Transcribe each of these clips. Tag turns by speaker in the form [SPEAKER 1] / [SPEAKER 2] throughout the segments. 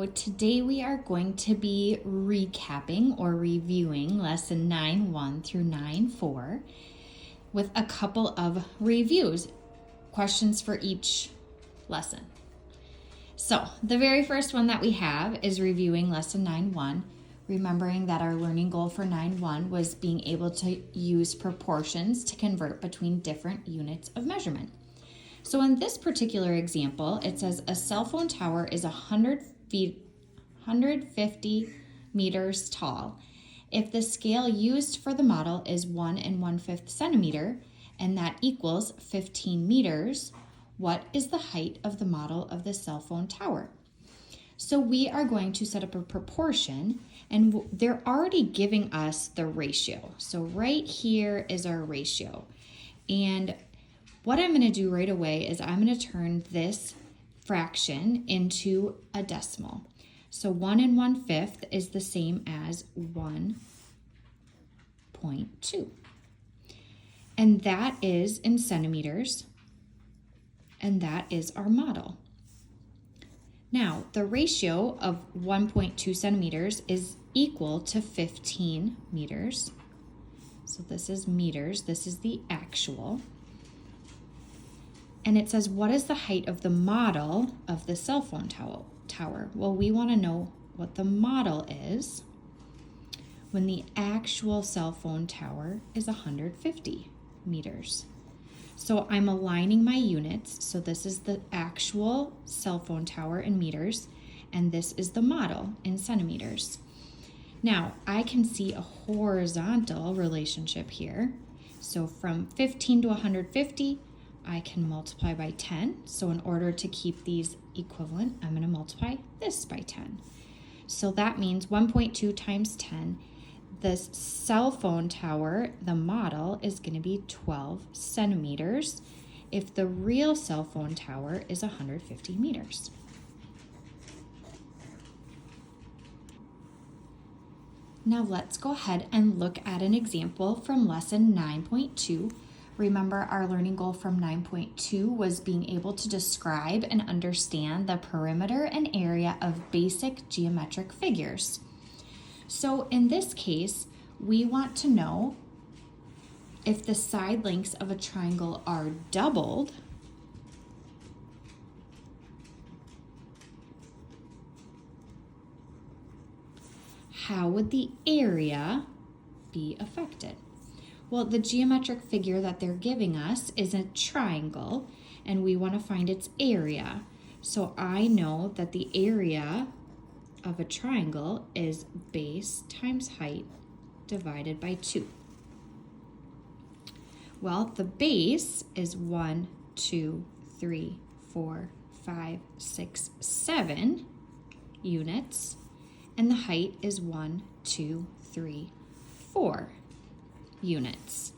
[SPEAKER 1] So today we are going to be recapping or reviewing lesson 9.1 through 9.4 with a couple of reviews, questions for each lesson. So the very first one that we have is reviewing lesson 9.1, remembering that our learning goal for 9.1 was being able to use proportions to convert between different units of measurement. So in this particular example, it says a cell phone tower is 150 meters tall. If the scale used for the model is 1 1/5 centimeter, and that equals 15 meters, what is the height of the model of the cell phone tower? So we are going to set up a proportion, and they're already giving us the ratio. So right here is our ratio. And what I'm going to do right away is I'm going to turn this fraction into a decimal. So 1 1/5 is the same as 1.2. And that is in centimeters. And that is our model. Now, the ratio of 1.2 centimeters is equal to 15 meters. So this is meters. This is the actual. And it says, what is the height of the model of the cell phone tower? Well, we want to know what the model is when the actual cell phone tower is 150 meters. So I'm aligning my units. So this is the actual cell phone tower in meters, and this is the model in centimeters. Now, I can see a horizontal relationship here. So from 15 to 150, I can multiply by 10. So in order to keep these equivalent, I'm going to multiply this by 10. So that means 1.2 times 10. The cell phone tower, the model, is going to be 12 centimeters if the real cell phone tower is 150 meters. Now let's go ahead and look at an example from lesson 9.2. Remember, our learning goal from 9.2 was being able to describe and understand the perimeter and area of basic geometric figures. So in this case, we want to know if the side lengths of a triangle are doubled, how would the area be affected? Well, the geometric figure that they're giving us is a triangle, and we want to find its area. So I know that the area of a triangle is base times height divided by 2. Well, the base is 1, 2, 3, 4, 5, 6, 7 units, and the height is 1, 2, 3, 4 units.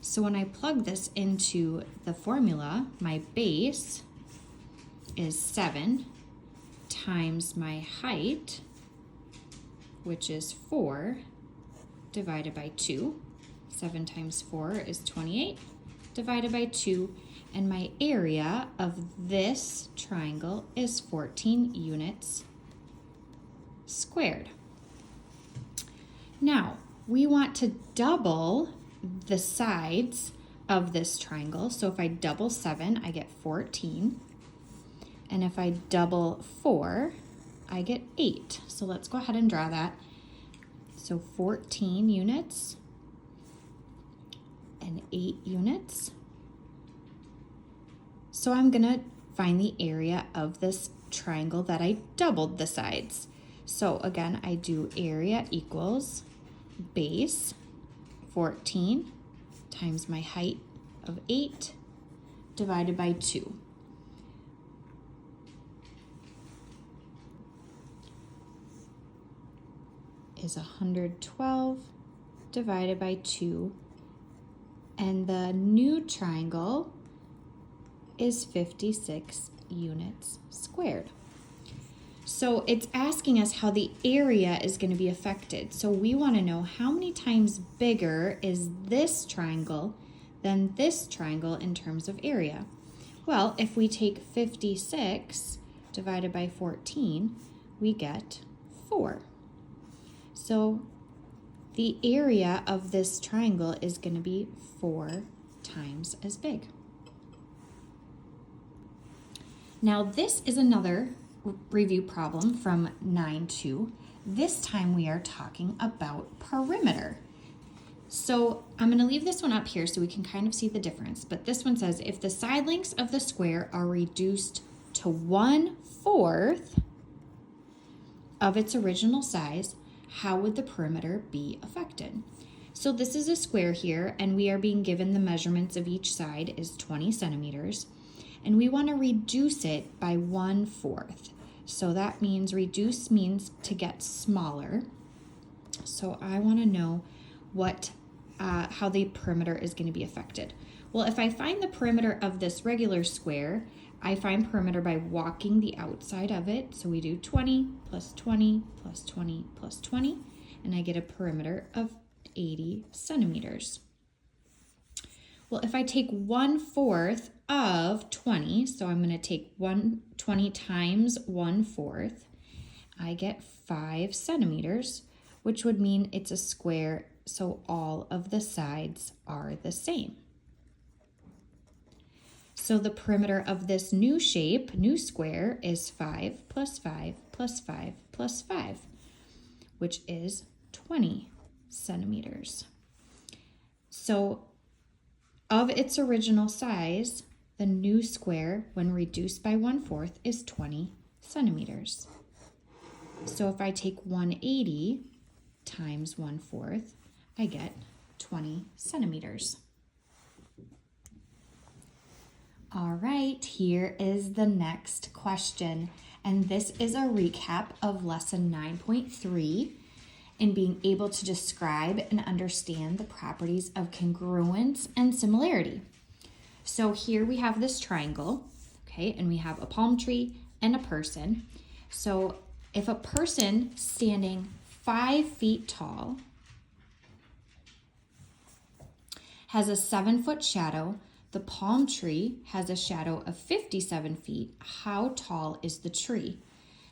[SPEAKER 1] So when I plug this into the formula, my base is 7 times my height, which is 4, divided by 2. 7 times 4 is 28, divided by 2. And my area of this triangle is 14 units squared. Now, we want to double the sides of this triangle. So if I double 7, I get 14. And if I double 4, I get 8. So let's go ahead and draw that. So 14 units and 8 units. So I'm going to find the area of this triangle that I doubled the sides. So again, I do area equals base 14 times my height of 8 divided by 2. Is 112 divided by 2, and the new triangle is 56 units squared. So it's asking us how the area is going to be affected. So we want to know how many times bigger is this triangle than this triangle in terms of area. Well, if we take 56 divided by 14, we get 4. So the area of this triangle is going to be 4 times as big. Now this is another review problem from 9-2. This time we are talking about perimeter. So I'm going to leave this one up here so we can kind of see the difference. But this one says if the side lengths of the square are reduced to 1/4 of its original size, how would the perimeter be affected? So this is a square here, and we are being given the measurements of each side is 20 centimeters, and we want to reduce it by 1/4. So that means reduce means to get smaller. So I want to know how the perimeter is going to be affected. Well, if I find the perimeter of this regular square, I find perimeter by walking the outside of it. So we do 20 plus 20 plus 20 plus 20, and I get a perimeter of 80 centimeters. Well, if I take 1/4 of 20, so I'm going to take 20 times 1/4, I get 5 centimeters, which would mean it's a square, so all of the sides are the same. So the perimeter of this new shape, new square, is 5 plus 5 plus 5 plus 5, which is 20 centimeters. So of its original size, the new square, when reduced by 1/4, is 20 centimeters. So if I take 180 times 1/4, I get 20 centimeters. All right, here is the next question. And this is a recap of lesson 9.3 in being able to describe and understand the properties of congruence and similarity. So here we have this triangle, okay, and we have a palm tree and a person. So if a person standing 5 feet tall has a 7-foot shadow, the palm tree has a shadow of 57 feet. How tall is the tree?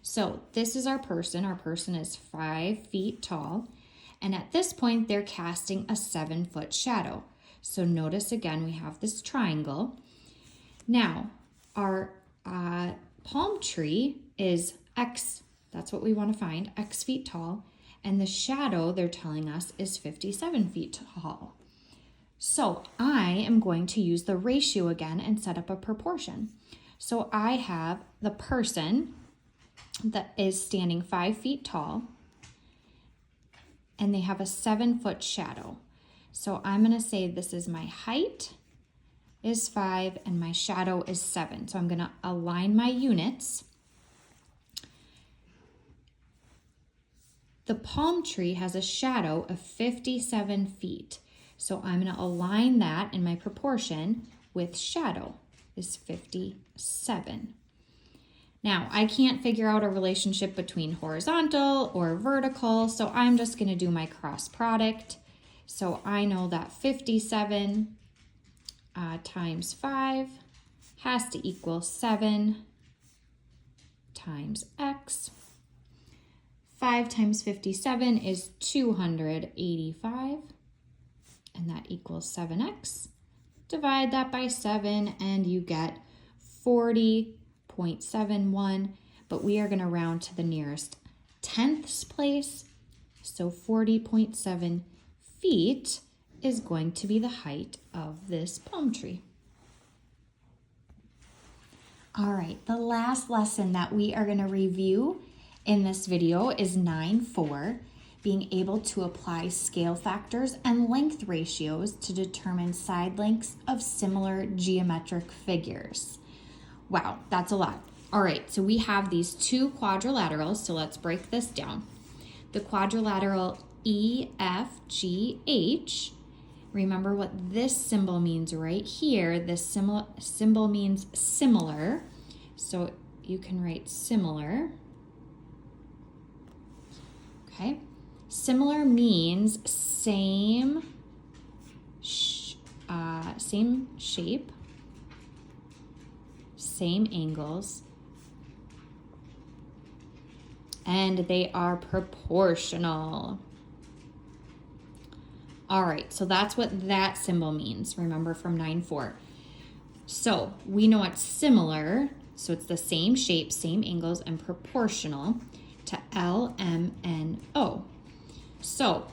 [SPEAKER 1] So this is our person. Our person is 5 feet tall. And at this point, they're casting a 7-foot shadow. So notice again, we have this triangle. Now, our palm tree is X. That's what we want to find, X feet tall. And the shadow, they're telling us, is 57 feet tall. So I am going to use the ratio again and set up a proportion. So I have the person that is standing 5 feet tall, and they have a 7-foot shadow. So I'm going to say this is my height is 5 and my shadow is 7. So I'm going to align my units. The palm tree has a shadow of 57 feet. So I'm going to align that in my proportion with shadow is 57. Now, I can't figure out a relationship between horizontal or vertical, so I'm just going to do my cross product. So I know that 57 times 5 has to equal 7 times x. 5 times 57 is 285. And that equals 7x. Divide that by 7 and you get 40.71, but we are going to round to the nearest tenths place. So 40.7 feet is going to be the height of this palm tree. All right, the last lesson that we are going to review in this video is 9.4. Being able to apply scale factors and length ratios to determine side lengths of similar geometric figures. Wow, that's a lot. All right, so we have these two quadrilaterals, so let's break this down. The quadrilateral EFGH, remember what this symbol means right here. This symbol means similar, so you can write similar. Okay. Similar means same shape, same angles, and they are proportional. All right, so that's what that symbol means. Remember from 9-4. So we know it's similar, so it's the same shape, same angles, and proportional to L, M, N, O. So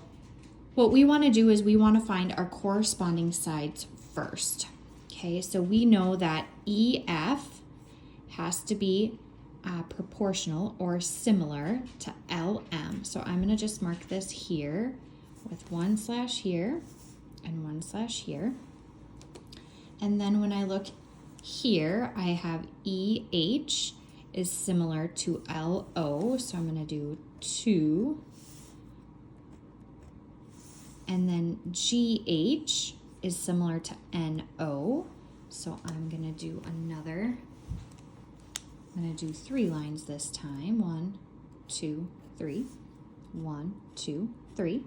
[SPEAKER 1] what we want to do is we want to find our corresponding sides first. Okay, so we know that EF has to be proportional or similar to LM. So I'm going to just mark this here with 1/ here and 1/ here. And then when I look here, I have EH is similar to LO. So I'm going to do 2. And then GH is similar to NO. So I'm going to do another. I'm going to do 3 lines this time. 1, 2, 3. 1, 2, 3.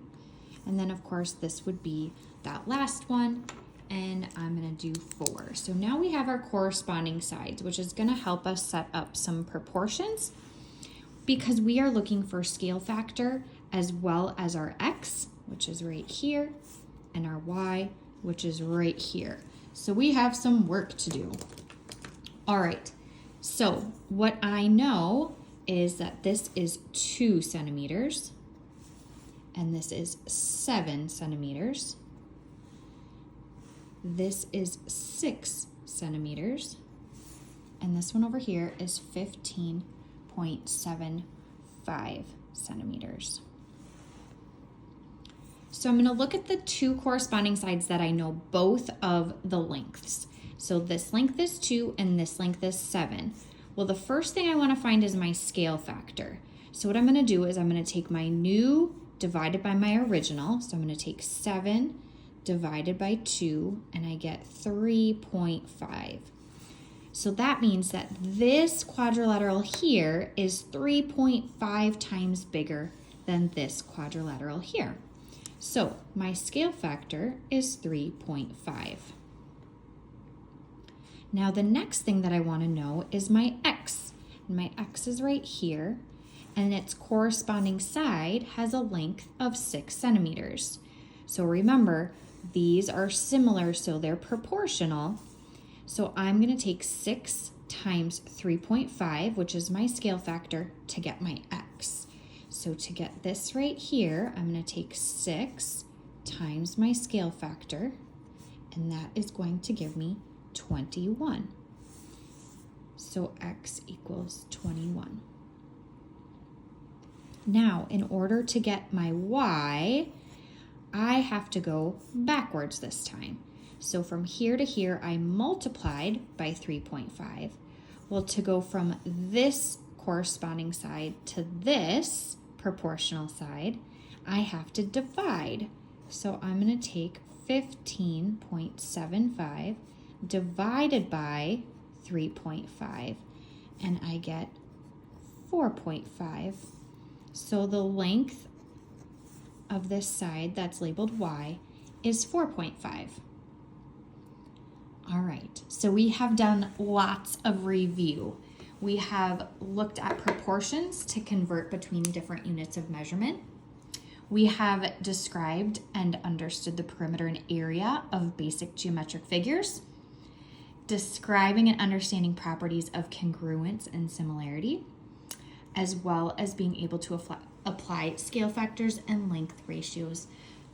[SPEAKER 1] And then, of course, this would be that last one. And I'm going to do 4. So now we have our corresponding sides, which is going to help us set up some proportions because we are looking for scale factor as well as our X, which is right here, and our Y, which is right here. So we have some work to do. All right. So what I know is that this is 2 centimeters and this is 7 centimeters. This is 6 centimeters and this one over here is 15.75 centimeters. So I'm going to look at the 2 corresponding sides that I know both of the lengths. So this length is 2 and this length is 7. Well, the first thing I want to find is my scale factor. So what I'm going to do is I'm going to take my new divided by my original. So I'm going to take 7 divided by 2 and I get 3.5. So that means that this quadrilateral here is 3.5 times bigger than this quadrilateral here. So my scale factor is 3.5. Now the next thing that I want to know is my X. And my X is right here, and its corresponding side has a length of 6 centimeters. So remember, these are similar, so they're proportional. So I'm going to take 6 times 3.5, which is my scale factor, to get my X. So to get this right here, I'm going to take 6 times my scale factor, and that is going to give me 21. So X equals 21. Now, in order to get my Y, I have to go backwards this time. So from here to here, I multiplied by 3.5. Well, to go from this corresponding side to this proportional side, I have to divide. So I'm going to take 15.75 divided by 3.5, and I get 4.5. So the length of this side that's labeled Y is 4.5. All right, so we have done lots of review. We have looked at proportions to convert between different units of measurement. We have described and understood the perimeter and area of basic geometric figures, describing and understanding properties of congruence and similarity, as well as being able to apply scale factors and length ratios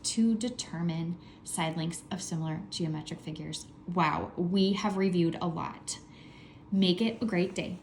[SPEAKER 1] to determine side lengths of similar geometric figures. Wow, we have reviewed a lot. Make it a great day.